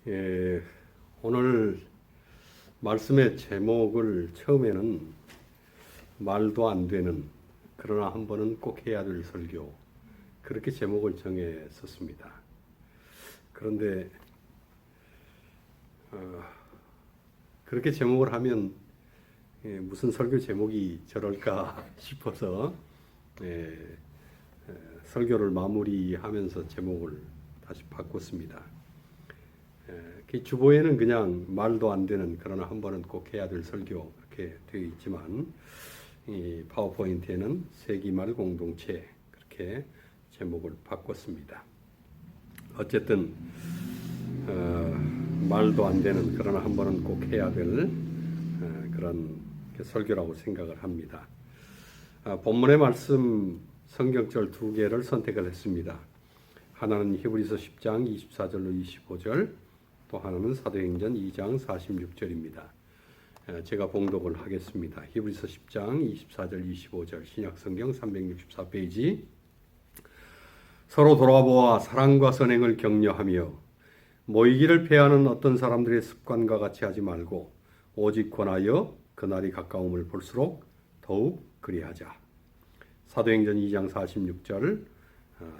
예, 오늘 말씀의 제목을 처음에는 말도 안 되는 그러나 한 번은 꼭 해야 될 설교, 그렇게 제목을 정했었습니다. 그런데 그렇게 제목을 하면 무슨 설교 제목이 저럴까 싶어서 설교를 마무리하면서 제목을 다시 바꿨습니다. 주보에는 그냥 말도 안 되는 그러나 한 번은 꼭 해야 될 설교 그렇게 되어 있지만 이 파워포인트에는 세기말 공동체 그렇게 제목을 바꿨습니다. 어쨌든 말도 안 되는 그러나 한 번은 꼭 해야 될 그런 설교라고 생각을 합니다. 본문의 말씀 성경절 두 개를 선택을 했습니다. 하나는 히브리서 10장 24절로 25절, 또 하나는 사도행전 2장 46절입니다. 제가 봉독을 하겠습니다. 히브리서 10장 24절 25절 신약성경 364페이지. 서로 돌아보아 사랑과 선행을 격려하며 모이기를 패하는 어떤 사람들의 습관과 같이 하지 말고 오직 권하여 그날이 가까움을 볼수록 더욱 그리하자. 사도행전 2장 46절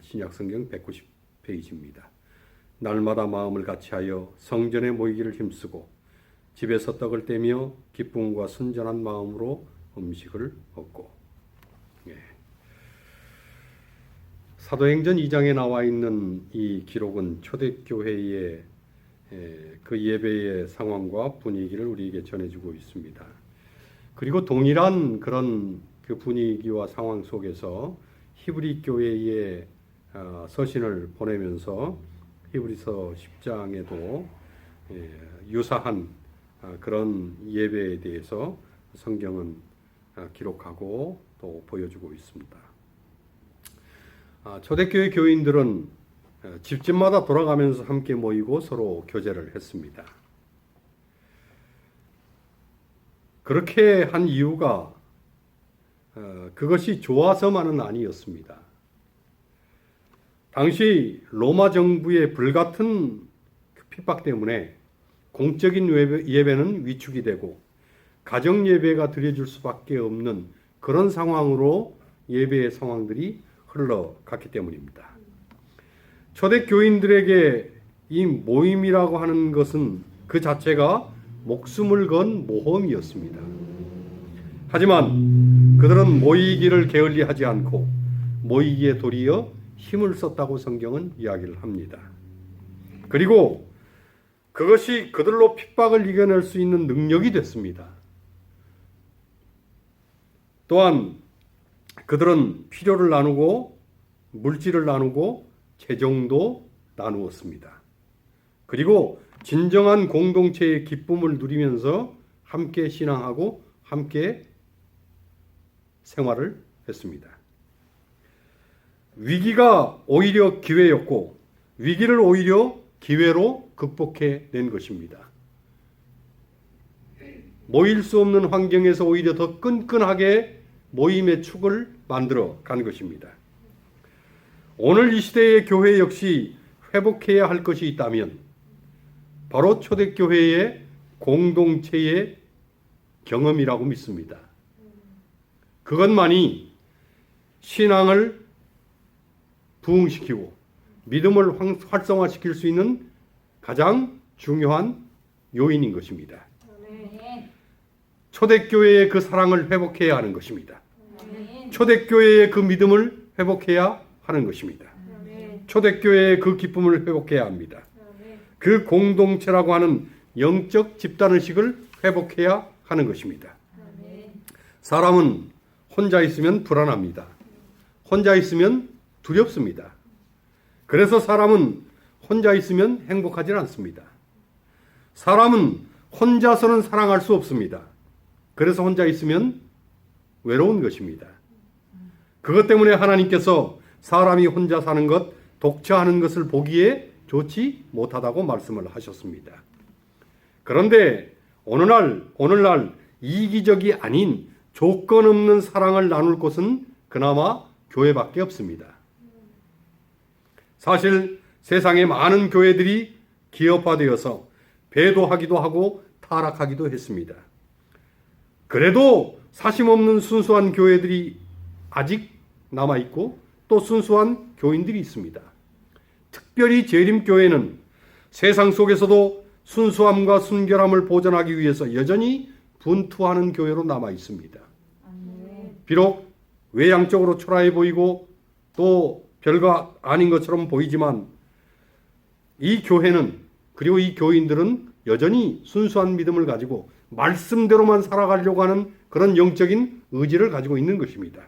신약성경 190페이지입니다. 날마다 마음을 같이하여 성전에 모이기를 힘쓰고 집에서 떡을 떼며 기쁨과 순전한 마음으로 음식을 먹고. 사도행전 2장에 나와 있는 이 기록은 초대교회의 그 예배의 상황과 분위기를 우리에게 전해주고 있습니다. 그리고 동일한 그런 그 분위기와 상황 속에서 히브리 교회의 서신을 보내면서 히브리서 10장에도 유사한 그런 예배에 대해서 성경은 기록하고 또 보여주고 있습니다. 초대교회 교인들은 집집마다 돌아가면서 함께 모이고 서로 교제를 했습니다. 그렇게 한 이유가 그것이 좋아서만은 아니었습니다. 당시 로마 정부의 불같은 핍박 때문에 공적인 예배는 위축이 되고 가정 예배가 드려질 수밖에 없는 그런 상황으로 예배의 상황들이 흘러갔기 때문입니다. 초대 교인들에게 이 모임이라고 하는 것은 그 자체가 목숨을 건 모험이었습니다. 하지만 그들은 모이기를 게을리하지 않고 모이기에 도리어 힘을 썼다고 성경은 이야기를 합니다. 그리고 그것이 그들로 핍박을 이겨낼 수 있는 능력이 됐습니다. 또한 그들은 필요를 나누고 물질을 나누고 재정도 나누었습니다. 그리고 진정한 공동체의 기쁨을 누리면서 함께 신앙하고 함께 생활을 했습니다. 위기가 오히려 기회였고 위기를 오히려 기회로 극복해낸 것입니다. 모일 수 없는 환경에서 오히려 더 끈끈하게 모임의 축을 만들어 간 것입니다. 오늘 이 시대의 교회 역시 회복해야 할 것이 있다면 바로 초대교회의 공동체의 경험이라고 믿습니다. 그것만이 신앙을 부흥시키고 믿음을 활성화시킬 수 있는 가장 중요한 요인인 것입니다. 초대교회의 그 사랑을 회복해야 하는 것입니다. 초대교회의 그 믿음을 회복해야 하는 것입니다. 초대교회의 그 기쁨을 회복해야 합니다. 그 공동체라고 하는 영적 집단의식을 회복해야 하는 것입니다. 사람은 혼자 있으면 불안합니다. 혼자 있으면 두렵습니다. 그래서 사람은 혼자 있으면 행복하지 않습니다. 사람은 혼자서는 사랑할 수 없습니다. 그래서 혼자 있으면 외로운 것입니다. 그것 때문에 하나님께서 사람이 혼자 사는 것, 독처하는 것을 보기에 좋지 못하다고 말씀을 하셨습니다. 그런데 오늘날 이기적이 아닌 조건 없는 사랑을 나눌 곳은 그나마 교회밖에 없습니다. 사실 세상의 많은 교회들이 기업화되어서 배도하기도 하고 타락하기도 했습니다. 그래도 사심없는 순수한 교회들이 아직 남아있고 또 순수한 교인들이 있습니다. 특별히 재림교회는 세상 속에서도 순수함과 순결함을 보존하기 위해서 여전히 분투하는 교회로 남아 있습니다. 비록 외향적으로 초라해 보이고 또 별거 아닌 것처럼 보이지만 이 교회는 그리고 이 교인들은 여전히 순수한 믿음을 가지고 말씀대로만 살아가려고 하는 그런 영적인 의지를 가지고 있는 것입니다.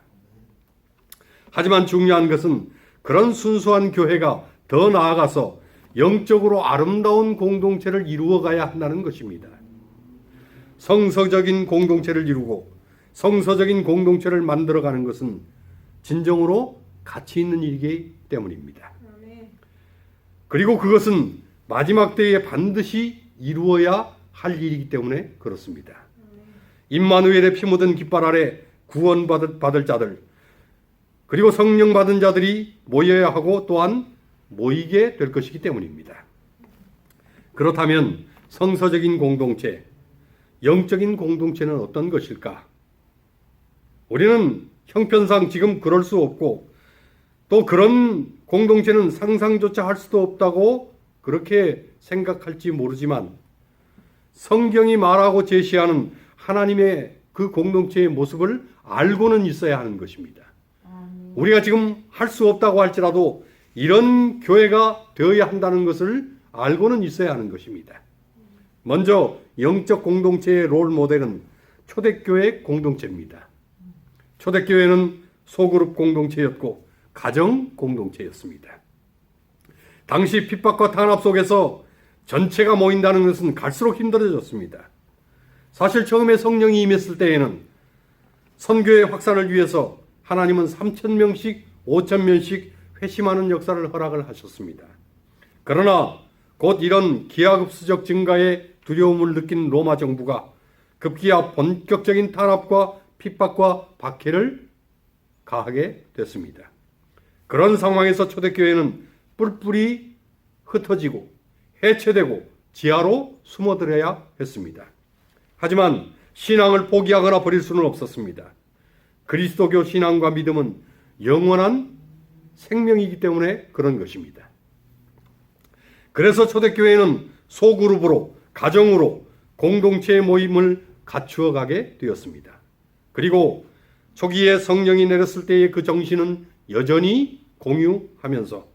하지만 중요한 것은 그런 순수한 교회가 더 나아가서 영적으로 아름다운 공동체를 이루어가야 한다는 것입니다. 성서적인 공동체를 이루고 성서적인 공동체를 만들어가는 것은 진정으로 가치 있는 일이기 때문입니다. 그리고 그것은 마지막 때에 반드시 이루어야 할 일이기 때문에 그렇습니다. 임마누엘의 피 묻은 깃발 아래 구원받을 자들 그리고 성령 받은 자들이 모여야 하고 또한 모이게 될 것이기 때문입니다. 그렇다면 성서적인 공동체, 영적인 공동체는 어떤 것일까? 우리는 형편상 지금 그럴 수 없고 또 그런 공동체는 상상조차 할 수도 없다고 그렇게 생각할지 모르지만 성경이 말하고 제시하는 하나님의 그 공동체의 모습을 알고는 있어야 하는 것입니다. 우리가 지금 할 수 없다고 할지라도 이런 교회가 되어야 한다는 것을 알고는 있어야 하는 것입니다. 먼저 영적 공동체의 롤 모델은 초대교회 공동체입니다. 초대교회는 소그룹 공동체였고 가정 공동체였습니다. 당시 핍박과 탄압 속에서 전체가 모인다는 것은 갈수록 힘들어졌습니다. 사실 처음에 성령이 임했을 때에는 선교의 확산을 위해서 하나님은 3,000명씩 5,000명씩 회심하는 역사를 허락을 하셨습니다. 그러나 곧 이런 기하급수적 증가의 두려움을 느낀 로마 정부가 급기야 본격적인 탄압과 핍박과 박해를 가하게 됐습니다. 그런 상황에서 초대교회는 뿔뿔이 흩어지고 해체되고 지하로 숨어들어야 했습니다. 하지만 신앙을 포기하거나 버릴 수는 없었습니다. 그리스도교 신앙과 믿음은 영원한 생명이기 때문에 그런 것입니다. 그래서 초대교회는 소그룹으로 가정으로 공동체의 모임을 갖추어 가게 되었습니다. 그리고 초기에 성령이 내렸을 때의 그 정신은 여전히 공유하면서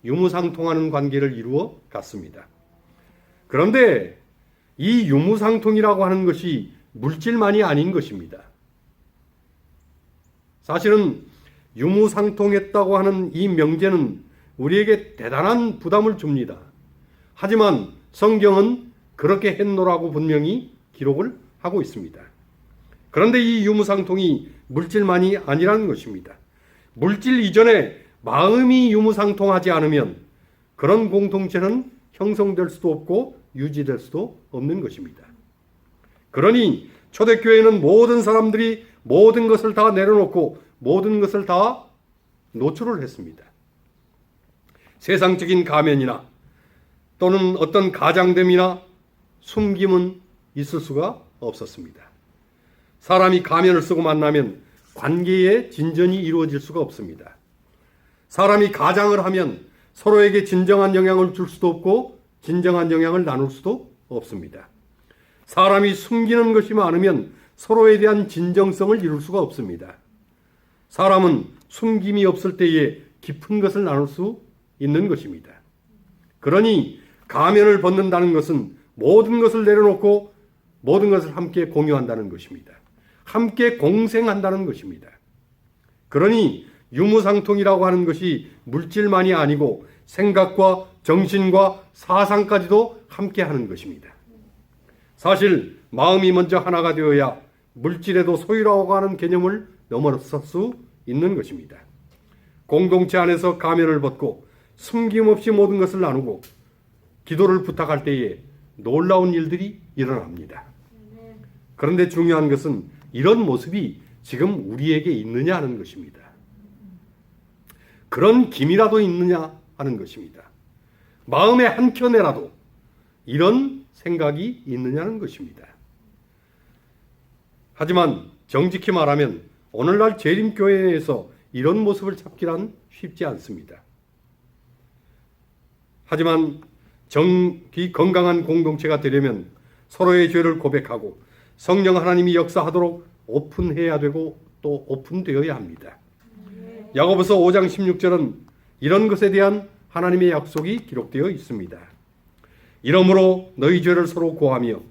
유무상통하는 관계를 이루어 갔습니다. 그런데 이 유무상통이라고 하는 것이 물질만이 아닌 것입니다. 사실은 유무상통했다고 하는 이 명제는 우리에게 대단한 부담을 줍니다. 하지만 성경은 그렇게 했노라고 분명히 기록을 하고 있습니다. 그런데 이 유무상통이 물질만이 아니라는 것입니다. 물질 이전에 마음이 유무상통하지 않으면 그런 공동체는 형성될 수도 없고 유지될 수도 없는 것입니다. 그러니 초대교회는 모든 사람들이 모든 것을 다 내려놓고 모든 것을 다 노출을 했습니다. 세상적인 가면이나 또는 어떤 가장됨이나 숨김은 있을 수가 없었습니다. 사람이 가면을 쓰고 만나면 관계의 진전이 이루어질 수가 없습니다. 사람이 가장을 하면 서로에게 진정한 영향을 줄 수도 없고 진정한 영향을 나눌 수도 없습니다. 사람이 숨기는 것이 많으면 서로에 대한 진정성을 이룰 수가 없습니다. 사람은 숨김이 없을 때에 깊은 것을 나눌 수 있는 것입니다. 그러니 가면을 벗는다는 것은 모든 것을 내려놓고 모든 것을 함께 공유한다는 것입니다. 함께 공생한다는 것입니다. 그러니 유무상통이라고 하는 것이 물질만이 아니고 생각과 정신과 사상까지도 함께 하는 것입니다. 사실 마음이 먼저 하나가 되어야 물질에도 소유라고 하는 개념을 넘어설 수 있는 것입니다. 공동체 안에서 가면을 벗고 숨김없이 모든 것을 나누고 기도를 부탁할 때에 놀라운 일들이 일어납니다. 그런데 중요한 것은 이런 모습이 지금 우리에게 있느냐 하는 것입니다. 그런 김이라도 있느냐 하는 것입니다. 마음의 한켠에라도 이런 생각이 있느냐는 것입니다. 하지만 정직히 말하면 오늘날 재림교회 내에서 이런 모습을 찾기란 쉽지 않습니다. 하지만 정기 건강한 공동체가 되려면 서로의 죄를 고백하고 성령 하나님이 역사하도록 오픈해야 되고 또 오픈되어야 합니다. 야고보서 5장 16절은 이런 것에 대한 하나님의 약속이 기록되어 있습니다. 이러므로 너희 죄를 서로 고하며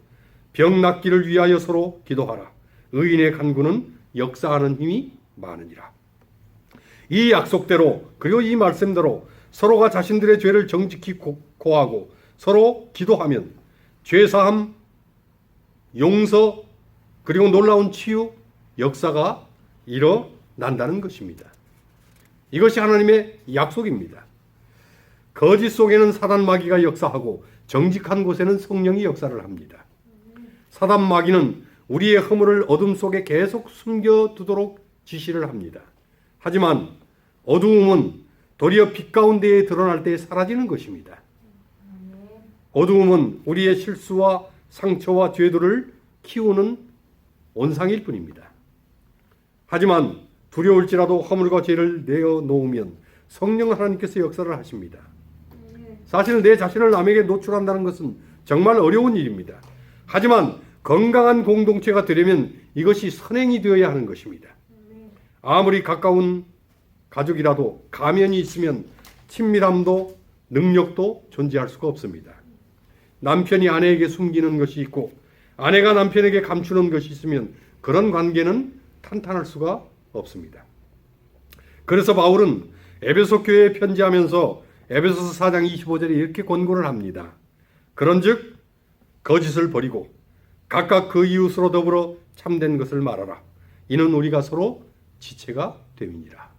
병 낫기를 위하여 서로 기도하라. 의인의 간구는 역사하는 힘이 많으니라. 이 약속대로 그리고 이 말씀대로 서로가 자신들의 죄를 정직히 고하고 서로 기도하면 죄사함, 용서, 그리고 놀라운 치유 역사가 일어난다는 것입니다. 이것이 하나님의 약속입니다. 거짓 속에는 사단 마귀가 역사하고 정직한 곳에는 성령이 역사를 합니다. 사단 마귀는 우리의 허물을 어둠 속에 계속 숨겨두도록 지시를 합니다. 하지만 어두움은 도리어 빛 가운데에 드러날 때 사라지는 것입니다. 어두움은 우리의 실수와 상처와 죄들을 키우는 온상일 뿐입니다. 하지만 두려울지라도 허물과 죄를 내어놓으면 성령 하나님께서 역사를 하십니다. 사실 내 자신을 남에게 노출한다는 것은 정말 어려운 일입니다. 하지만 건강한 공동체가 되려면 이것이 선행이 되어야 하는 것입니다. 아무리 가까운 가족이라도 가면이 있으면 친밀함도 능력도 존재할 수가 없습니다. 남편이 아내에게 숨기는 것이 있고 아내가 남편에게 감추는 것이 있으면 그런 관계는 탄탄할 수가 없습니다. 그래서 바울은 에베소 교회에 편지하면서 에베소서 4장 25절에 이렇게 권고를 합니다. 그런즉 거짓을 버리고 각각 그 이웃으로 더불어 참된 것을 말하라. 이는 우리가 서로 지체가 됨이니라.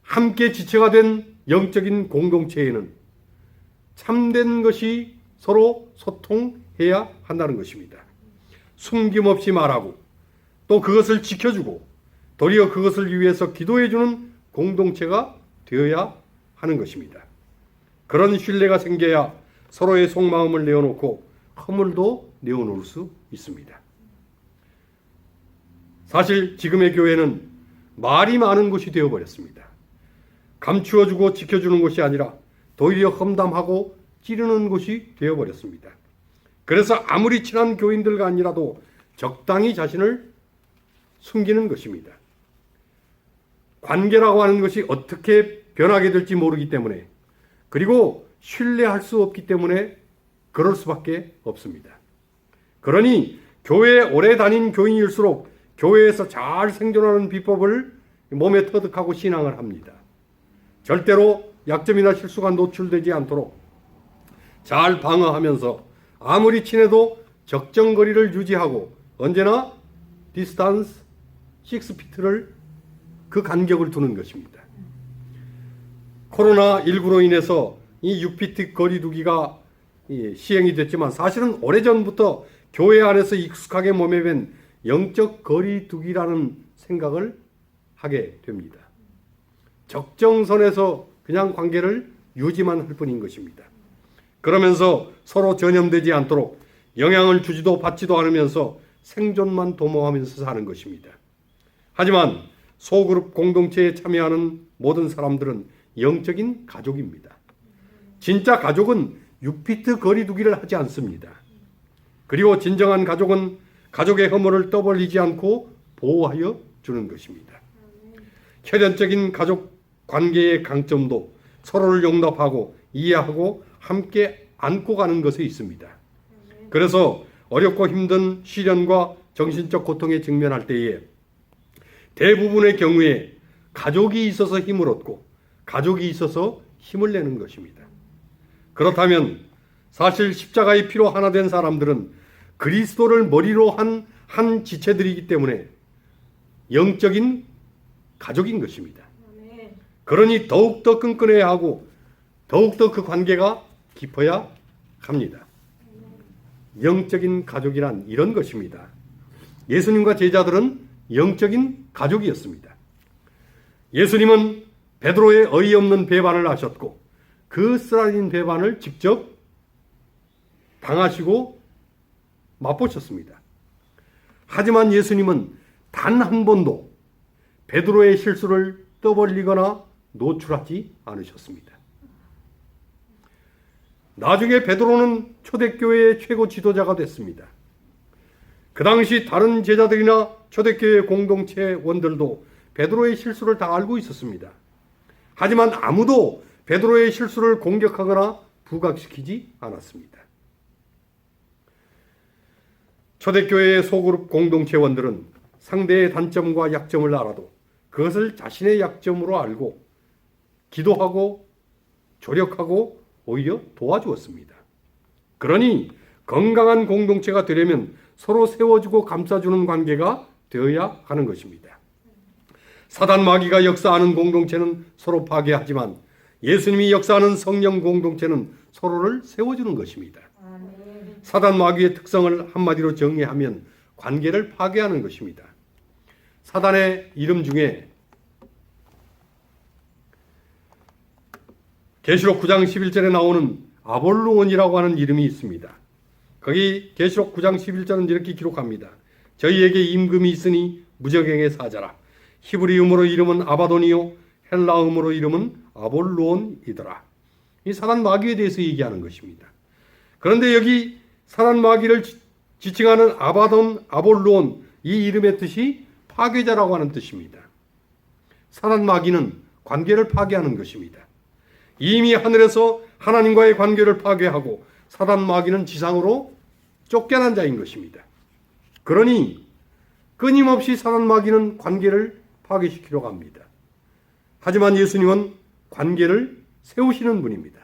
함께 지체가 된 영적인 공동체에는 참된 것이 서로 소통해야 한다는 것입니다. 숨김없이 말하고 또 그것을 지켜주고 도리어 그것을 위해서 기도해주는 공동체가 되어야 하는 것입니다. 그런 신뢰가 생겨야 서로의 속마음을 내어놓고 허물도 내어놓을 수 있습니다. 사실 지금의 교회는 말이 많은 곳이 되어버렸습니다. 감추어주고 지켜주는 것이 아니라 도리어 험담하고 찌르는 곳이 되어버렸습니다. 그래서 아무리 친한 교인들과 아니라도 적당히 자신을 숨기는 것입니다. 관계라고 하는 것이 어떻게 변하게 될지 모르기 때문에 그리고 신뢰할 수 없기 때문에 그럴 수밖에 없습니다. 그러니 교회에 오래 다닌 교인일수록 교회에서 잘 생존하는 비법을 몸에 터득하고 신앙을 합니다. 절대로 약점이나 실수가 노출되지 않도록 잘 방어하면서 아무리 친해도 적정거리를 유지하고 언제나 디스턴스 6피트를 그 간격을 두는 것입니다. 코로나19로 인해서 이 6피트 거리 두기가 시행이 됐지만 사실은 오래전부터 교회 안에서 익숙하게 몸에 밴 영적 거리 두기라는 생각을 하게 됩니다. 적정선에서 그냥 관계를 유지만 할 뿐인 것입니다. 그러면서 서로 전염되지 않도록 영향을 주지도 받지도 않으면서 생존만 도모하면서 사는 것입니다. 하지만 소그룹 공동체에 참여하는 모든 사람들은 영적인 가족입니다. 진짜 가족은 6피트 거리 두기를 하지 않습니다. 그리고 진정한 가족은 가족의 허물을 떠벌리지 않고 보호하여 주는 것입니다. 혈연적인 가족 관계의 강점도 서로를 용납하고 이해하고 함께 안고 가는 것에 있습니다. 그래서 어렵고 힘든 시련과 정신적 고통에 직면할 때에 대부분의 경우에 가족이 있어서 힘을 얻고 가족이 있어서 힘을 내는 것입니다. 그렇다면 사실 십자가의 피로 하나 된 사람들은 그리스도를 머리로 한 지체들이기 때문에 영적인 가족인 것입니다. 그러니 더욱더 끈끈해야 하고 더욱더 그 관계가 깊어야 합니다. 영적인 가족이란 이런 것입니다. 예수님과 제자들은 영적인 가족이었습니다. 예수님은 베드로의 어이없는 배반을 하셨고 그 쓰라린 배반을 직접 당하시고 맛보셨습니다. 하지만 예수님은 단 한 번도 베드로의 실수를 떠벌리거나 노출하지 않으셨습니다. 나중에 베드로는 초대교회의 최고 지도자가 됐습니다. 그 당시 다른 제자들이나 초대교회 공동체원들도 베드로의 실수를 다 알고 있었습니다. 하지만 아무도 베드로의 실수를 공격하거나 부각시키지 않았습니다. 초대교회의 소그룹 공동체원들은 상대의 단점과 약점을 알아도 그것을 자신의 약점으로 알고 기도하고 조력하고 오히려 도와주었습니다. 그러니 건강한 공동체가 되려면 서로 세워주고 감싸주는 관계가 되어야 하는 것입니다. 사단 마귀가 역사하는 공동체는 서로 파괴하지만 예수님이 역사하는 성령 공동체는 서로를 세워주는 것입니다. 사단 마귀의 특성을 한마디로 정의하면 관계를 파괴하는 것입니다. 사단의 이름 중에 계시록 9장 11절에 나오는 아볼로온이라고 하는 이름이 있습니다. 거기 계시록 9장 11절은 이렇게 기록합니다. 저희에게 임금이 있으니 무저갱의 사자라. 히브리음으로 이름은 아바돈이요 헬라음으로 이름은 아볼로온이더라. 이 사단 마귀에 대해서 얘기하는 것입니다. 그런데 여기 사단 마귀를 지칭하는 아바돈, 아볼로온 이 이름의 뜻이 파괴자라고 하는 뜻입니다. 사단 마귀는 관계를 파괴하는 것입니다. 이미 하늘에서 하나님과의 관계를 파괴하고 사단 마귀는 지상으로 쫓겨난 자인 것입니다. 그러니 끊임없이 사단 마귀는 관계를 파괴시키려고 합니다. 하지만 예수님은 관계를 세우시는 분입니다.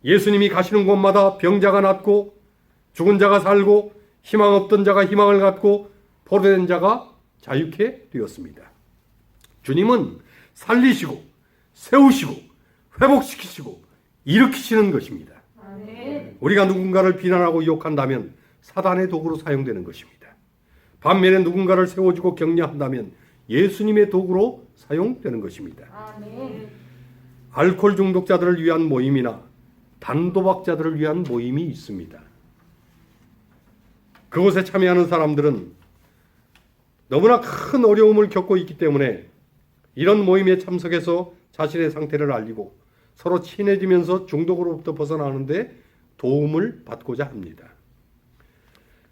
예수님이 가시는 곳마다 병자가 낫고 죽은 자가 살고 희망 없던 자가 희망을 갖고 포로된 자가 자유케 되었습니다. 주님은 살리시고 세우시고 회복시키시고 일으키시는 것입니다. 우리가 누군가를 비난하고 욕한다면 사단의 도구로 사용되는 것입니다. 반면에 누군가를 세워주고 격려한다면 예수님의 도구로 사용되는 것입니다. 알코올 중독자들을 위한 모임이나 단도박자들을 위한 모임이 있습니다. 그곳에 참여하는 사람들은 너무나 큰 어려움을 겪고 있기 때문에 이런 모임에 참석해서 자신의 상태를 알리고 서로 친해지면서 중독으로부터 벗어나는데 도움을 받고자 합니다.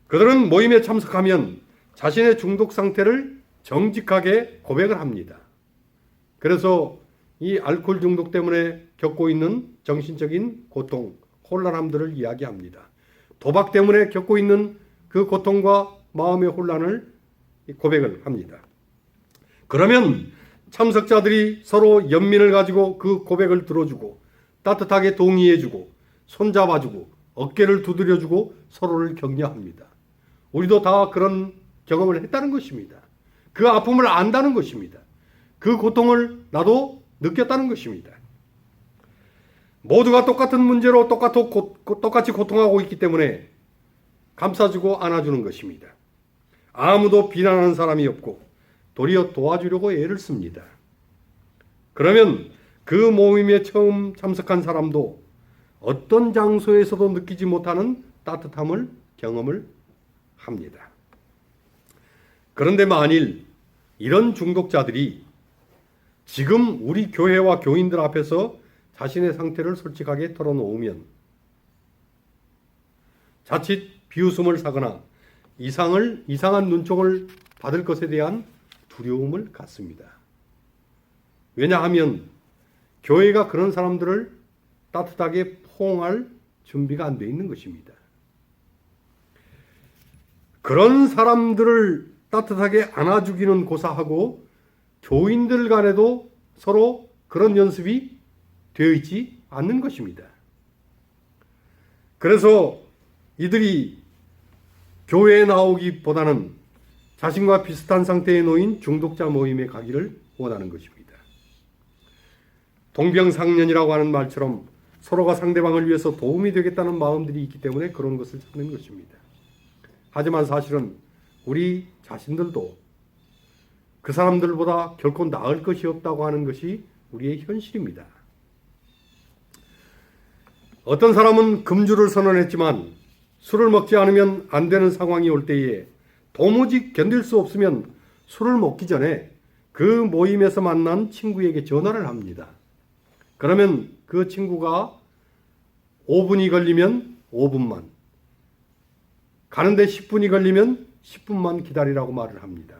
그들은 모임에 참석하면 자신의 중독 상태를 정직하게 고백을 합니다. 그래서 이 알코올 중독 때문에 겪고 있는 정신적인 고통, 혼란함들을 이야기합니다. 도박 때문에 겪고 있는 그 고통과 마음의 혼란을 고백을 합니다. 그러면 참석자들이 서로 연민을 가지고 그 고백을 들어주고 따뜻하게 동의해주고 손잡아주고 어깨를 두드려주고 서로를 격려합니다. 우리도 다 그런 경험을 했다는 것입니다. 그 아픔을 안다는 것입니다. 그 고통을 나도 느꼈다는 것입니다. 모두가 똑같은 문제로 똑같이 고통하고 있기 때문에 감싸주고 안아주는 것입니다. 아무도 비난하는 사람이 없고 도리어 도와주려고 애를 씁니다. 그러면 그 모임에 처음 참석한 사람도 어떤 장소에서도 느끼지 못하는 따뜻함을 경험을 합니다. 그런데 만일 이런 중독자들이 지금 우리 교회와 교인들 앞에서 자신의 상태를 솔직하게 털어놓으면 자칫 비웃음을 사거나 이상한 눈총을 받을 것에 대한 두려움을 갖습니다. 왜냐하면 교회가 그런 사람들을 따뜻하게 포옹할 준비가 안 돼 있는 것입니다. 그런 사람들을 따뜻하게 안아주기는 고사하고 교인들 간에도 서로 그런 연습이 되어 있지 않는 것입니다. 그래서 이들이 교회에 나오기보다는 자신과 비슷한 상태에 놓인 중독자 모임에 가기를 원하는 것입니다. 동병상련이라고 하는 말처럼 서로가 상대방을 위해서 도움이 되겠다는 마음들이 있기 때문에 그런 것을 찾는 것입니다. 하지만 사실은 우리 자신들도 그 사람들보다 결코 나을 것이 없다고 하는 것이 우리의 현실입니다. 어떤 사람은 금주를 선언했지만 술을 먹지 않으면 안 되는 상황이 올 때에 도무지 견딜 수 없으면 술을 먹기 전에 그 모임에서 만난 친구에게 전화를 합니다. 그러면 그 친구가 5분이 걸리면 5분만, 가는데 10분이 걸리면 10분만 기다리라고 말을 합니다.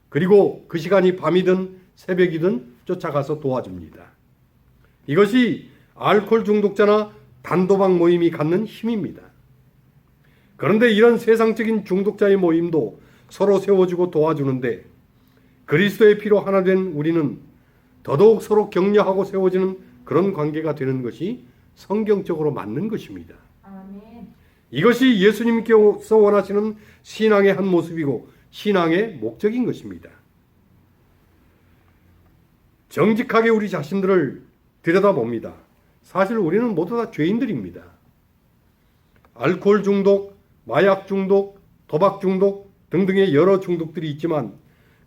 그리고 그 시간이 밤이든 새벽이든 쫓아가서 도와줍니다. 이것이 알코올 중독자나 단도박 모임이 갖는 힘입니다. 그런데 이런 세상적인 중독자의 모임도 서로 세워주고 도와주는데 그리스도의 피로 하나 된 우리는 더더욱 서로 격려하고 세워지는 그런 관계가 되는 것이 성경적으로 맞는 것입니다. 아멘. 이것이 예수님께서 원하시는 신앙의 한 모습이고 신앙의 목적인 것입니다. 정직하게 우리 자신들을 들여다봅니다. 사실 우리는 모두 다 죄인들입니다. 알코올 중독, 마약 중독, 도박 중독 등등의 여러 중독들이 있지만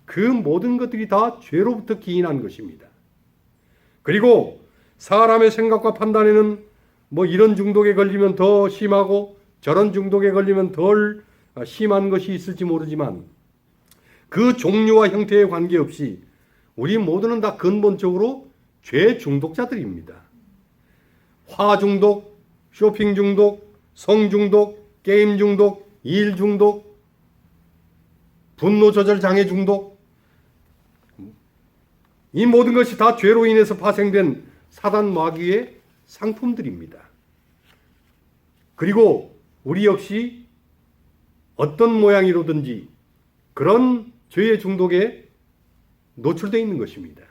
그 모든 것들이 다 죄로부터 기인한 것입니다. 그리고 사람의 생각과 판단에는 이런 중독에 걸리면 더 심하고 저런 중독에 걸리면 덜 심한 것이 있을지 모르지만 그 종류와 형태에 관계없이 우리 모두는 다 근본적으로 죄 중독자들입니다. 화 중독, 쇼핑 중독, 성 중독, 게임 중독, 일 중독, 분노 조절 장애 중독, 이 모든 것이 다 죄로 인해서 파생된 사단 마귀의 상품들입니다. 그리고 우리 역시 어떤 모양이로든지 그런 죄의 중독에 노출되어 있는 것입니다.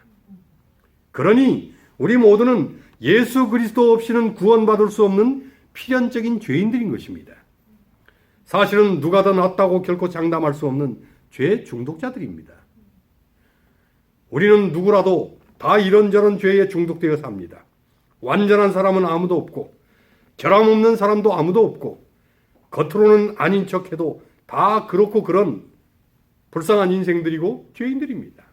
그러니 우리 모두는 예수 그리스도 없이는 구원받을 수 없는 필연적인 죄인들인 것입니다. 사실은 누가 더 낫다고 결코 장담할 수 없는 죄 중독자들입니다. 우리는 누구라도 다 이런저런 죄에 중독되어 삽니다. 완전한 사람은 아무도 없고 결함 없는 사람도 아무도 없고 겉으로는 아닌 척해도 다 그렇고 그런 불쌍한 인생들이고 죄인들입니다.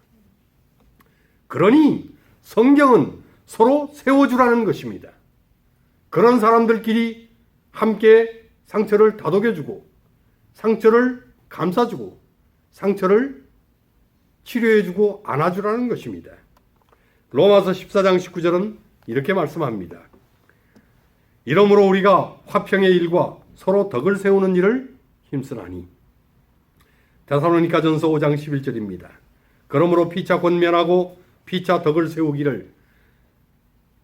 그러니 성경은 서로 세워주라는 것입니다. 그런 사람들끼리 함께 상처를 다독여주고 상처를 감싸주고 상처를 치료해주고 안아주라는 것입니다. 로마서 14장 19절은 이렇게 말씀합니다. 이러므로 우리가 화평의 일과 서로 덕을 세우는 일을 힘쓰나니. 데살로니가전서 5장 11절입니다. 그러므로 피차 권면하고 피차 덕을 세우기를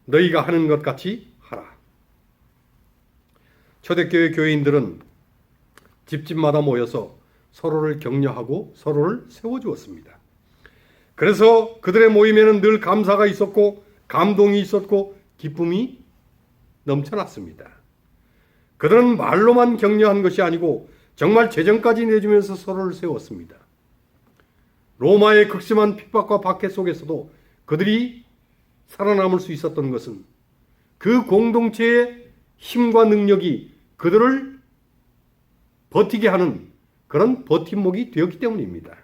너희가 하는 것 같이 하라. 초대교회 교인들은 집집마다 모여서 서로를 격려하고 서로를 세워주었습니다. 그래서 그들의 모임에는 늘 감사가 있었고 감동이 있었고 기쁨이 넘쳐났습니다. 그들은 말로만 격려한 것이 아니고 정말 재정까지 내주면서 서로를 세웠습니다. 로마의 극심한 핍박과 박해 속에서도 그들이 살아남을 수 있었던 것은 그 공동체의 힘과 능력이 그들을 버티게 하는 그런 버팀목이 되었기 때문입니다.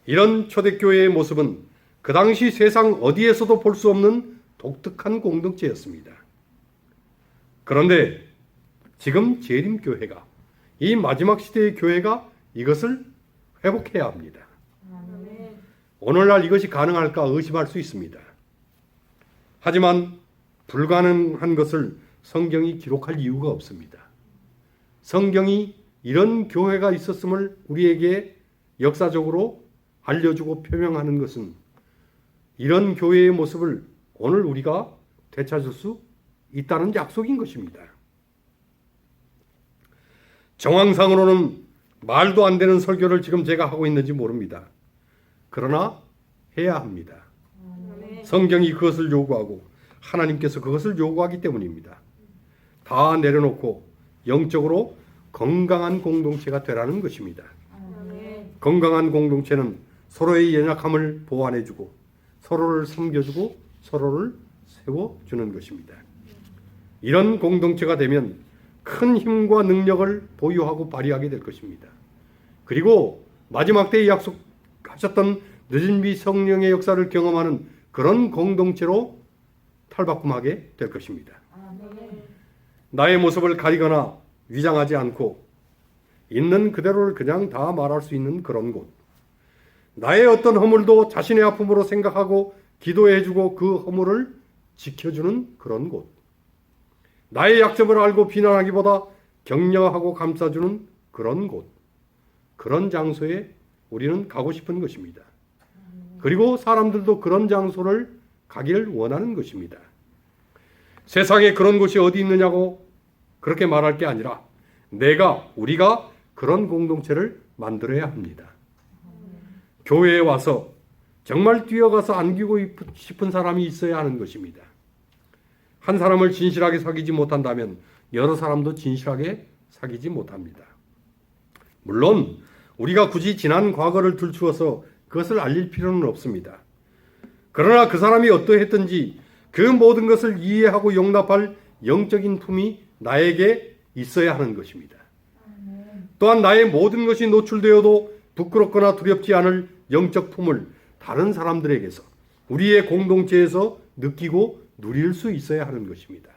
이런 초대교회의 모습은 그 당시 세상 어디에서도 볼 수 없는 독특한 공동체였습니다. 그런데 지금 재림교회가 이 마지막 시대의 교회가 이것을 회복해야 합니다. 오늘날 이것이 가능할까 의심할 수 있습니다. 하지만 불가능한 것을 성경이 기록할 이유가 없습니다. 성경이 이런 교회가 있었음을 우리에게 역사적으로 알려주고 표명하는 것은 이런 교회의 모습을 오늘 우리가 되찾을 수 있다는 약속인 것입니다. 정황상으로는 말도 안 되는 설교를 지금 제가 하고 있는지 모릅니다. 그러나 해야 합니다. 성경이 그것을 요구하고 하나님께서 그것을 요구하기 때문입니다. 다 내려놓고 영적으로 건강한 공동체가 되라는 것입니다. 건강한 공동체는 서로의 연약함을 보완해주고 서로를 섬겨주고 서로를 세워주는 것입니다. 이런 공동체가 되면 큰 힘과 능력을 보유하고 발휘하게 될 것입니다. 그리고 마지막 때에 약속하셨던 늦은 비 성령의 역사를 경험하는 그런 공동체로 탈바꿈하게 될 것입니다. 나의 모습을 가리거나 위장하지 않고 있는 그대로를 그냥 다 말할 수 있는 그런 곳. 나의 어떤 허물도 자신의 아픔으로 생각하고 기도해주고 그 허물을 지켜주는 그런 곳. 나의 약점을 알고 비난하기보다 격려하고 감싸주는 그런 곳. 그런 장소에 우리는 가고 싶은 것입니다. 그리고 사람들도 그런 장소를 가기를 원하는 것입니다. 세상에 그런 곳이 어디 있느냐고 그렇게 말할 게 아니라 우리가 그런 공동체를 만들어야 합니다. 교회에 와서 정말 뛰어가서 안기고 싶은 사람이 있어야 하는 것입니다. 한 사람을 진실하게 사귀지 못한다면 여러 사람도 진실하게 사귀지 못합니다. 물론 우리가 굳이 지난 과거를 들추어서 그것을 알릴 필요는 없습니다. 그러나 그 사람이 어떠했든지 그 모든 것을 이해하고 용납할 영적인 품이 나에게 있어야 하는 것입니다. 또한 나의 모든 것이 노출되어도 부끄럽거나 두렵지 않을 영적 품을 다른 사람들에게서 우리의 공동체에서 느끼고 누릴 수 있어야 하는 것입니다.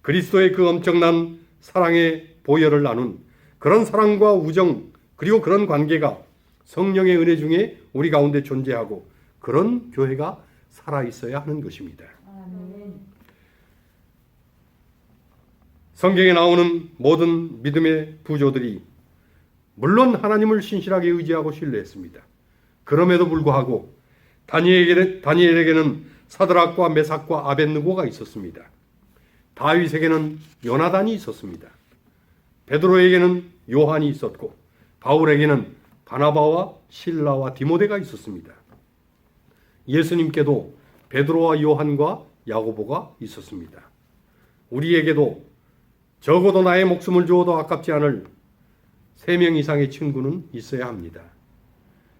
그리스도의 그 엄청난 사랑의 보혈을 나눈 그런 사랑과 우정 그리고 그런 관계가 성령의 은혜 중에 우리 가운데 존재하고 그런 교회가 살아있어야 하는 것입니다. 성경에 나오는 모든 믿음의 부조들이 물론 하나님을 신실하게 의지하고 신뢰했습니다. 그럼에도 불구하고 다니엘에게는 사드락과 메삭과 아벳느고가 있었습니다. 다윗에게는 요나단이 있었습니다. 베드로에게는 요한이 있었고 바울에게는 바나바와 실라와 디모데가 있었습니다. 예수님께도 베드로와 요한과 야고보가 있었습니다. 우리에게도 적어도 나의 목숨을 주어도 아깝지 않을 3명 이상의 친구는 있어야 합니다.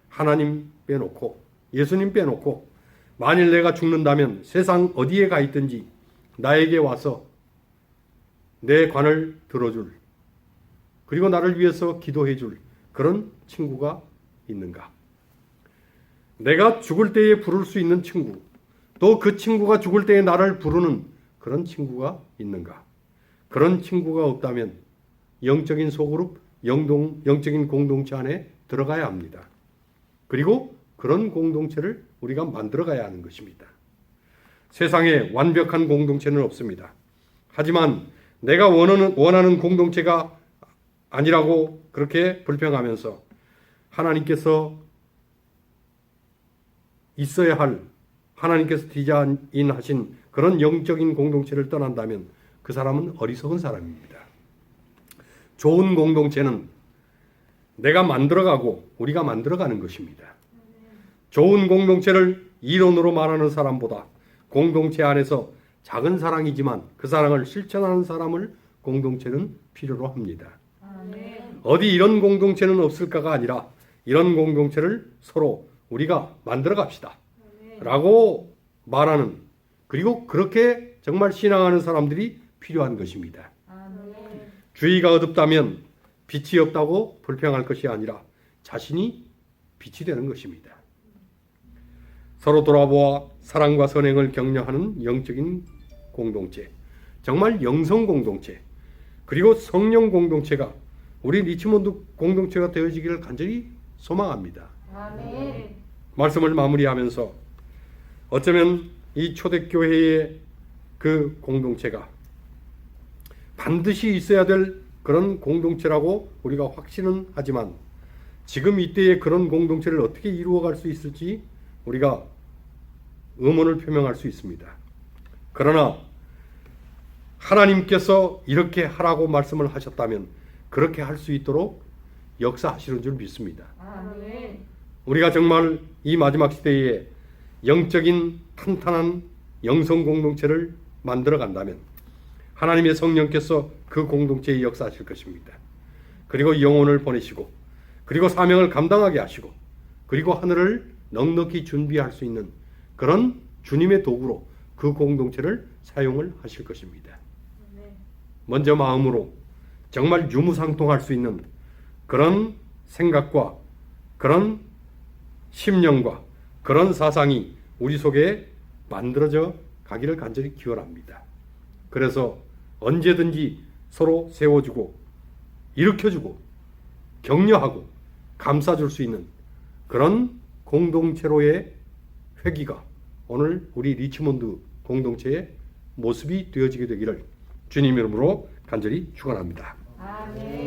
하나님 빼놓고 예수님 빼놓고 만일 내가 죽는다면 세상 어디에 가 있든지 나에게 와서 내 관을 들어줄 그리고 나를 위해서 기도해줄 그런 친구가 있는가? 내가 죽을 때에 부를 수 있는 친구, 또 그 친구가 죽을 때에 나를 부르는 그런 친구가 있는가? 그런 친구가 없다면 영적인 소그룹, 영적인 공동체 안에 들어가야 합니다. 그리고 그런 공동체를 우리가 만들어가야 하는 것입니다. 세상에 완벽한 공동체는 없습니다. 하지만 내가 원하는 공동체가 아니라고 그렇게 불평하면서 하나님께서 있어야 할 하나님께서 디자인하신 그런 영적인 공동체를 떠난다면 그 사람은 어리석은 사람입니다. 좋은 공동체는 내가 만들어가고 우리가 만들어가는 것입니다. 좋은 공동체를 이론으로 말하는 사람보다 공동체 안에서 작은 사랑이지만 그 사랑을 실천하는 사람을 공동체는 필요로 합니다. 어디 이런 공동체는 없을까가 아니라 이런 공동체를 서로 우리가 만들어 갑시다 라고 말하는 그리고 그렇게 정말 신앙하는 사람들이 필요한 것입니다. 주의가 어둡다면 빛이 없다고 불평할 것이 아니라 자신이 빛이 되는 것입니다. 서로 돌아보아 사랑과 선행을 격려하는 영적인 공동체, 정말 영성 공동체, 그리고 성령 공동체가 우리 리치몬드 공동체가 되어지기를 간절히 소망합니다. 아멘. 말씀을 마무리하면서 어쩌면 이 초대교회의 그 공동체가 반드시 있어야 될 그런 공동체라고 우리가 확신은 하지만 지금 이때의 그런 공동체를 어떻게 이루어갈 수 있을지 우리가 의문을 표명할 수 있습니다. 그러나 하나님께서 이렇게 하라고 말씀을 하셨다면 그렇게 할 수 있도록 역사하시는 줄 믿습니다. 아멘. 우리가 정말 이 마지막 시대에 영적인 탄탄한 영성 공동체를 만들어 간다면 하나님의 성령께서 그 공동체에 역사하실 것입니다. 그리고 영혼을 보내시고 그리고 사명을 감당하게 하시고 그리고 하늘을 넉넉히 준비할 수 있는 그런 주님의 도구로 그 공동체를 사용을 하실 것입니다. 먼저 마음으로 정말 유무상통할 수 있는 그런 생각과 그런 심령과 그런 사상이 우리 속에 만들어져 가기를 간절히 기원합니다. 그래서 언제든지 서로 세워주고 일으켜주고 격려하고 감싸줄 수 있는 그런 공동체로의 회귀가 오늘 우리 리치몬드 공동체의 모습이 되어지게 되기를 주님 이름으로 간절히 축원합니다. 아멘.